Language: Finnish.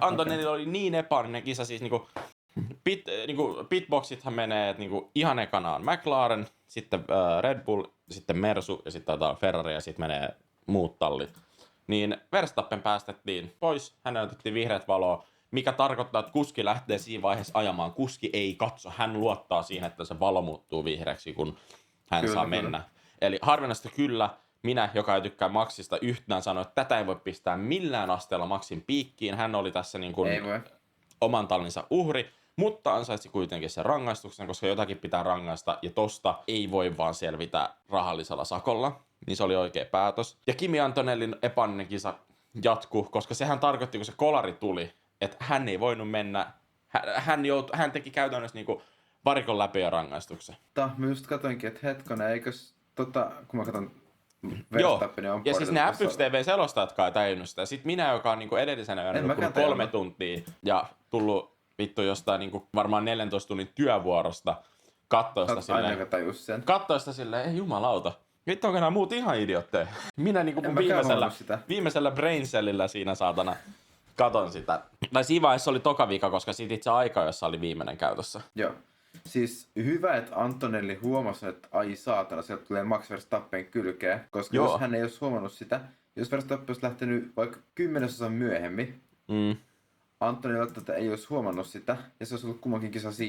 Antonellilla oli niin epäonninen kisa, siis pitboxithan menee, että ihan ekana on McLaren, sitten Red Bull, sitten Mersu ja sitten taitaa Ferrari ja sitten menee muut tallit. Niin Verstappen päästettiin pois, hänelle otettiin vihreät valoa, mikä tarkoittaa, että kuski lähtee siinä vaiheessa ajamaan. Kuski ei katso, hän luottaa siihen, että se valo muuttuu vihreäksi, kun hän Kyllä, saa mennä. Eli harvinaista kyllä, minä, joka ei tykkää Maxista yhtään, sanoin, että tätä ei voi pistää millään asteella Maxin piikkiin. Hän oli tässä oman tallinsa uhri, mutta ansaitsi kuitenkin sen rangaistuksen, koska jotakin pitää rangaista, ja tosta ei voi vaan selvitä rahallisella sakolla. Niin se oli oikea päätös. Ja Kimi Antonellin epäonninen kisa jatkuu, koska sehän tarkoitti, kun se kolari tuli, että hän ei voinut mennä, hän teki käytännössä varikon läpi ja rangaistuksen. Mä just katoinkin, että hetkonen, eikös kun mä katon Verstappenin on ja siis ne F1 TV-selostajatkaan ei tajunnut sitä. Sitten minä, joka on edellisenä yönä nukkunut 3 tuntia ja tullut vittu jostain varmaan 14 tunnin työvuorosta kattoista silleen, ei jumalauta. Vittu onko nämä muut ihan idiotteja? Minä viimeisellä braincellillä siinä saatana katon sitä. Tai siinä vaiheessa oli toka vika, koska siitä itse aika, jossa oli viimeinen käytössä. Joo. Siis hyvä, että Antonelli huomasi, että ai saatana, sieltä tulee Max Verstappen kylkeä. Koska jos hän ei olisi huomannut sitä, jos Verstappen olisi lähtenyt vaikka 10% myöhemmin, Antonelli ei olisi huomannut sitä, ja se olisi ollut kummankin kisa siinä.